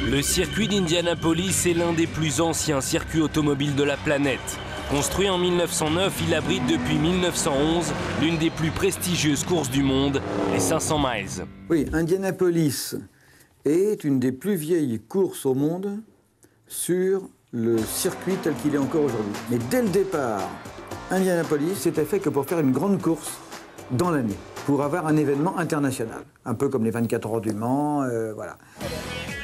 Le circuit d'Indianapolis est l'un des plus anciens circuits automobiles de la planète. Construit en 1909, il abrite depuis 1911 l'une des plus prestigieuses courses du monde, les 500 miles. Oui, Indianapolis est une des plus vieilles courses au monde sur le circuit tel qu'il est encore aujourd'hui. Mais dès le départ, Indianapolis s'était fait que pour faire une grande course dans l'année, pour avoir un événement international, un peu comme les 24 heures du Mans, voilà.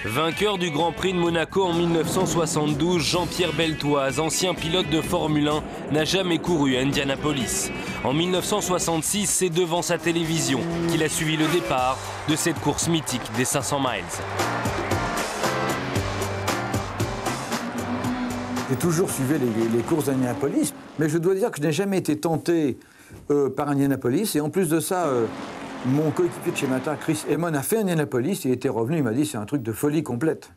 Vainqueur du Grand Prix de Monaco en 1972, Jean-Pierre Beltoise, ancien pilote de Formule 1, n'a jamais couru à Indianapolis. En 1966, c'est devant sa télévision qu'il a suivi le départ de cette course mythique des 500 miles. J'ai toujours suivi les courses d'Indianapolis, mais je dois dire que je n'ai jamais été tenté par Indianapolis. Et en plus de ça, mon coéquipier de chez Mata, Chris Amon, a fait Indianapolis. Il était revenu, il m'a dit c'est un truc de folie complète.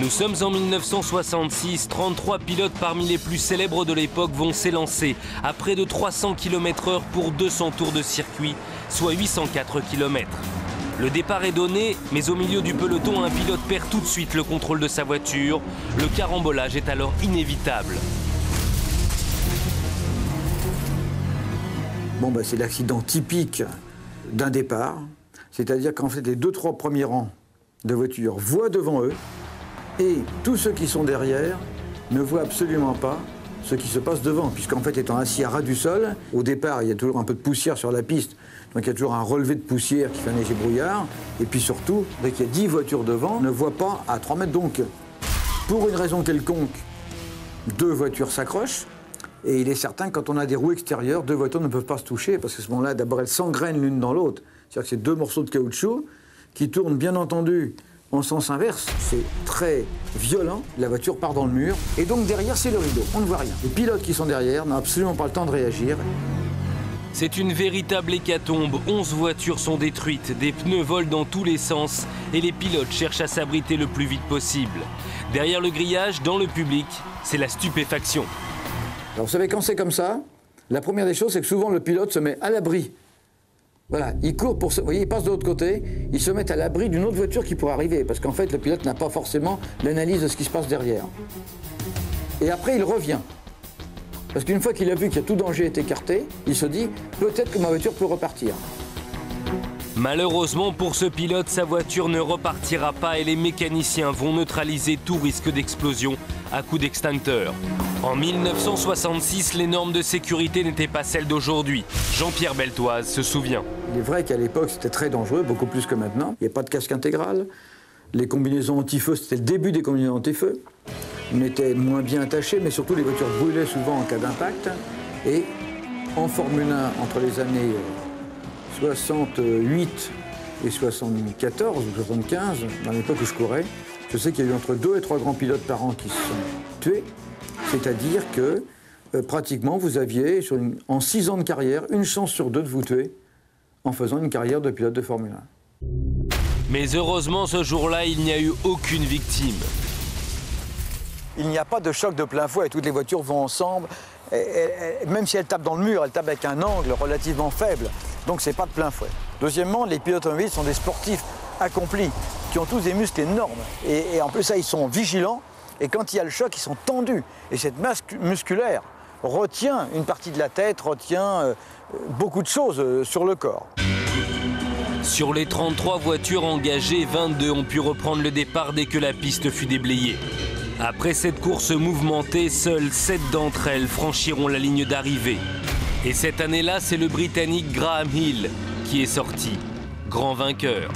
Nous sommes en 1966, 33 pilotes parmi les plus célèbres de l'époque vont s'élancer à près de 300 km/h pour 200 tours de circuit, soit 804 km. Le départ est donné, mais au milieu du peloton, un pilote perd tout de suite le contrôle de sa voiture. Le carambolage est alors inévitable. Bon, bah, c'est l'accident typique d'un départ. C'est-à-dire qu'en fait, les 2-3 premiers rangs de voitures voient devant eux et tous ceux qui sont derrière ne voient absolument pas ce qui se passe devant. Puisqu'en fait, étant assis à ras du sol, au départ, il y a toujours un peu de poussière sur la piste. Donc il y a toujours un relevé de poussière qui fait un léger brouillard. Et puis surtout, dès qu'il y a 10 voitures devant, on ne voit pas à 3 mètres. Donc, pour une raison quelconque, 2 voitures s'accrochent. Et il est certain que quand on a des roues extérieures, 2 voitures ne peuvent pas se toucher. Parce qu'à ce moment-là, d'abord, elles s'engrainent l'une dans l'autre. C'est-à-dire que c'est 2 morceaux de caoutchouc qui tournent, bien entendu, en sens inverse. C'est très violent. La voiture part dans le mur. Et donc derrière, c'est le rideau. On ne voit rien. Les pilotes qui sont derrière n'ont absolument pas le temps de réagir. C'est une véritable hécatombe. 11 voitures sont détruites, des pneus volent dans tous les sens et les pilotes cherchent à s'abriter le plus vite possible. Derrière le grillage, dans le public, c'est la stupéfaction. Alors vous savez, quand c'est comme ça, la première des choses, c'est que souvent le pilote se met à l'abri. Voilà, il court pour... Vous voyez, il passe de l'autre côté, il se met à l'abri d'une autre voiture qui pourrait arriver. Parce qu'en fait, le pilote n'a pas forcément l'analyse de ce qui se passe derrière. Et après, il revient. Parce qu'une fois qu'il a vu que tout danger est écarté, il se dit « peut-être que ma voiture peut repartir ». Malheureusement pour ce pilote, sa voiture ne repartira pas et les mécaniciens vont neutraliser tout risque d'explosion à coups d'extincteur. En 1966, les normes de sécurité n'étaient pas celles d'aujourd'hui. Jean-Pierre Beltoise se souvient. Il est vrai qu'à l'époque, c'était très dangereux, beaucoup plus que maintenant. Il n'y a pas de casque intégral. Les combinaisons anti-feu, c'était le début des combinaisons anti-feu. On était moins bien attachés, mais surtout les voitures brûlaient souvent en cas d'impact. Et en Formule 1, entre les années 68 et 74 ou 75, dans l'époque où je courais, je sais qu'il y a eu entre 2 et 3 grands pilotes par an qui se sont tués. C'est-à-dire que pratiquement vous aviez, en 6 ans de carrière, une chance sur 2 de vous tuer en faisant une carrière de pilote de Formule 1. Mais heureusement, ce jour-là, il n'y a eu aucune victime. Il n'y a pas de choc de plein fouet, toutes les voitures vont ensemble. Même si elles tapent dans le mur, elles tapent avec un angle relativement faible. Donc c'est pas de plein fouet. Deuxièmement, les pilotes automobiles sont des sportifs accomplis, qui ont tous des muscles énormes. Et en plus, ça, ils sont vigilants. Et quand il y a le choc, ils sont tendus. Et cette masse musculaire retient une partie de la tête, retient beaucoup de choses sur le corps. Sur les 33 voitures engagées, 22 ont pu reprendre le départ dès que la piste fut déblayée. Après cette course mouvementée, seules 7 d'entre elles franchiront la ligne d'arrivée. Et cette année-là, c'est le Britannique Graham Hill qui est sorti, grand vainqueur.